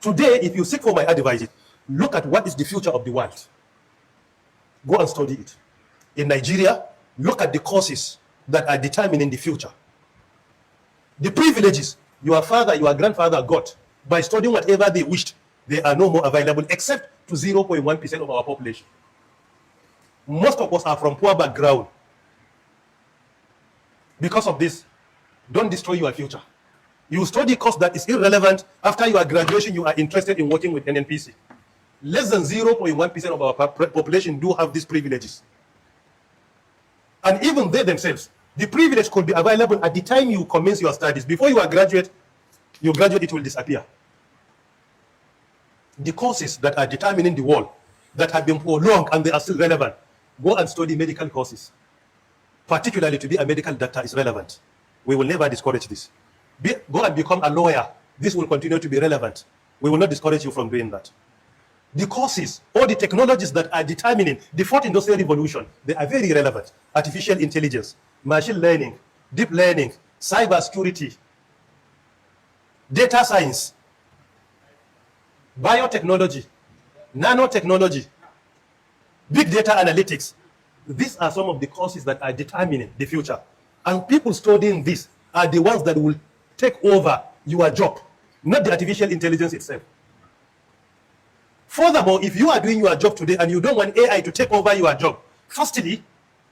Today, if you seek for my advice, look at what is the future of the world. Go and study it. In Nigeria, look at the courses that are determining the future. The privileges your father, your grandfather got by studying whatever they wished, they are no more available except to 0.1% of our population. Most of us are from poor background. Because of this, don't destroy your future. You study a course that is irrelevant. After your graduation, you are interested in working with NNPC. Less than 0.1% of our population do have these privileges. And even they themselves, the privilege could be available at the time you commence your studies. Before you are graduate, it will disappear. The courses that are determining the world, that have been prolonged and they are still relevant, go and study medical courses. Particularly to be a medical doctor is relevant. We will never discourage this. Go and become a lawyer. This will continue to be relevant. We will not discourage you from doing that. The courses or the technologies that are determining the fourth industrial revolution, they are very relevant. Artificial intelligence, machine learning, deep learning, cyber security, data science, biotechnology, nanotechnology, big data analytics. These are some of the courses that are determining the future. And people studying this are the ones that will take over your job, not the artificial intelligence itself. Furthermore, if you are doing your job today and you don't want AI to take over your job, firstly,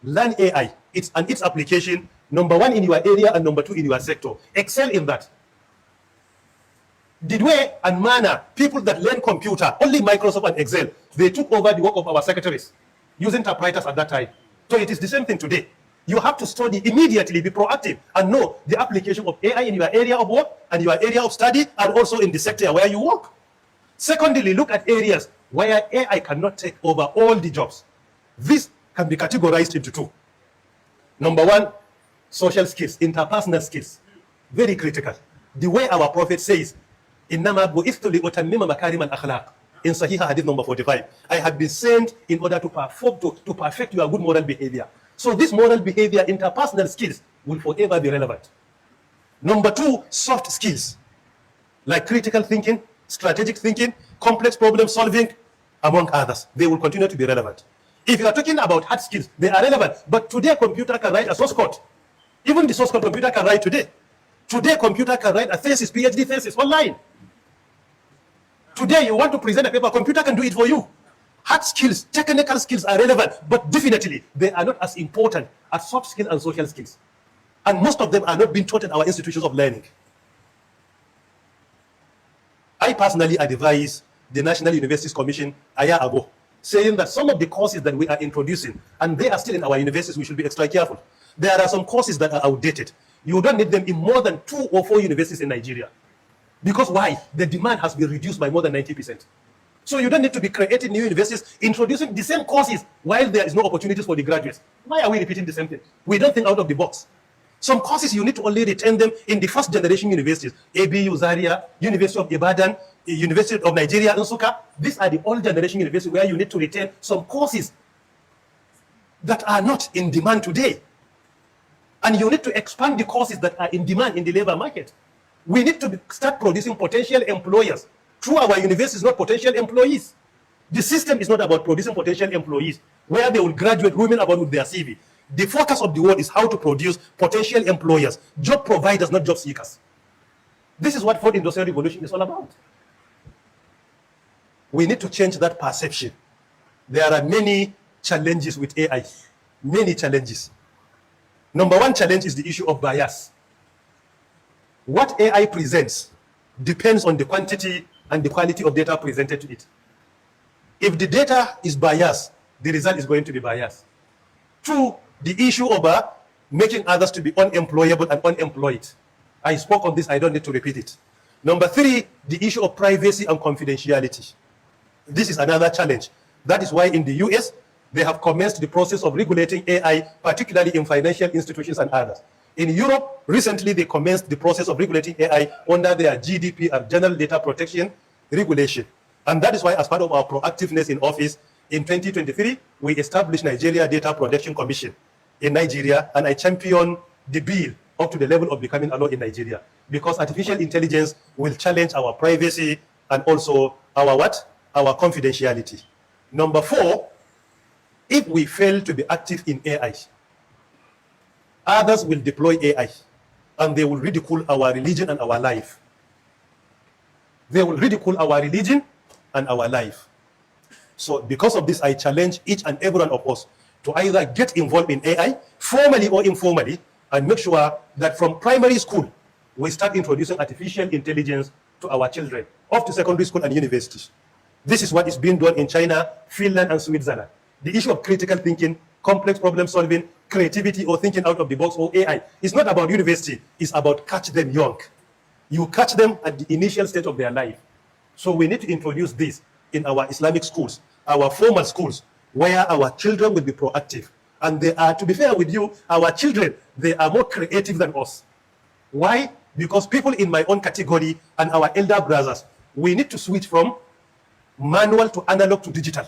learn AI. Its application, number one in your area and number two in your sector. Excel in that. The way and manner people that learn computer, only Microsoft and Excel, they took over the work of our secretaries using typewriters at that time. So it is the same thing today. You have to study immediately, be proactive, and know the application of AI in your area of work and your area of study, and also in the sector where you work. Secondly, look at areas where AI cannot take over all the jobs. This can be categorized into two. Number one, social skills, interpersonal skills. Very critical. The way our Prophet says, إِنَّمَا بُعِثْتُ لِأُتَمِّمَ مَكَارِمَ الْأَخْلَاقِ in Sahih Hadith number 45. I have been sent in order to perfect your good moral behavior. So this moral behavior, interpersonal skills, will forever be relevant. Number two, soft skills, like critical thinking, strategic thinking, complex problem solving, among others. They will continue to be relevant. If you are talking about hard skills, they are relevant. But today, computer can write a source code. Even the source code computer can write today. Today, computer can write a thesis, PhD thesis online. Today, you want to present a paper, computer can do it for you. Hard skills, technical skills are relevant, but definitely they are not as important as soft skills and social skills. And most of them are not being taught in our institutions of learning. I personally advise the National Universities Commission a year ago, saying that some of the courses that we are introducing, and they are still in our universities, we should be extra careful. There are some courses that are outdated. You don't need them in more than 2 or 4 universities in Nigeria. Because why? The demand has been reduced by more than 90%. So you don't need to be creating new universities, introducing the same courses while there is no opportunities for the graduates. Why are we repeating the same thing? We don't think out of the box. Some courses you need to only retain them in the first generation universities. ABU, Zaria, University of Ibadan, University of Nigeria, Nsukka. These are the old generation universities where you need to retain some courses that are not in demand today. And you need to expand the courses that are in demand in the labor market. We need to start producing potential employers through our universities, not potential employees. The system is not about producing potential employees where they will graduate women about with their CV. The focus of the world is how to produce potential employers, job providers, not job seekers. This is what fourth industrial revolution is all about. We need to change that perception. There are many challenges with AI, many challenges. Number one challenge is the issue of bias. What AI presents depends on the quantity and the quality of data presented to it. If the data is biased, the result is going to be biased. Two, the issue of making others to be unemployable and unemployed. I spoke on this, I don't need to repeat it. Number three, the issue of privacy and confidentiality. This is another challenge. That is why in the US, they have commenced the process of regulating AI, particularly in financial institutions and others. In Europe, recently they commenced the process of regulating AI under their GDPR, General Data Protection Regulation. And that is why, as part of our proactiveness in office, in 2023, we established Nigeria Data Protection Commission in Nigeria, and I championed the bill up to the level of becoming a law in Nigeria, because artificial intelligence will challenge our privacy and also our what? Our confidentiality. Number 4, if we fail to be active in AI, others will deploy AI and they will ridicule our religion and our life. They will ridicule our religion and our life. So because of this, I challenge each and every one of us to either get involved in AI, formally or informally, and make sure that from primary school, we start introducing artificial intelligence to our children, up to secondary school and universities. This is what is being done in China, Finland, and Switzerland. The issue of critical thinking, complex problem solving, creativity, or thinking out of the box, or AI, is not about university, it's about catch them young. You catch them at the initial stage of their life. So we need to introduce this in our Islamic schools, our formal schools, where our children will be proactive. And they are, to be fair with you, our children, they are more creative than us. Why? Because people in my own category and our elder brothers, we need to switch from manual to analog to digital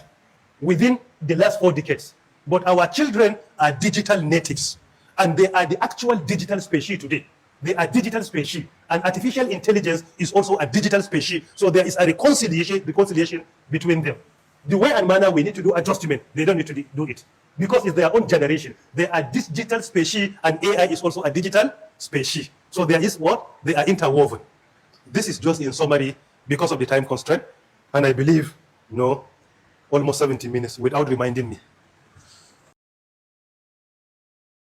within the last 4 decades. But our children are digital natives, and they are the actual digital species today. They are digital species, and artificial intelligence is also a digital species. So there is a reconciliation between them. The way and manner we need to do adjustment, they don't need to do it, because it's their own generation. They are digital species, and AI is also a digital species. So there is what? They are interwoven. This is just in summary because of the time constraint, and I believe, almost 70 minutes without reminding me.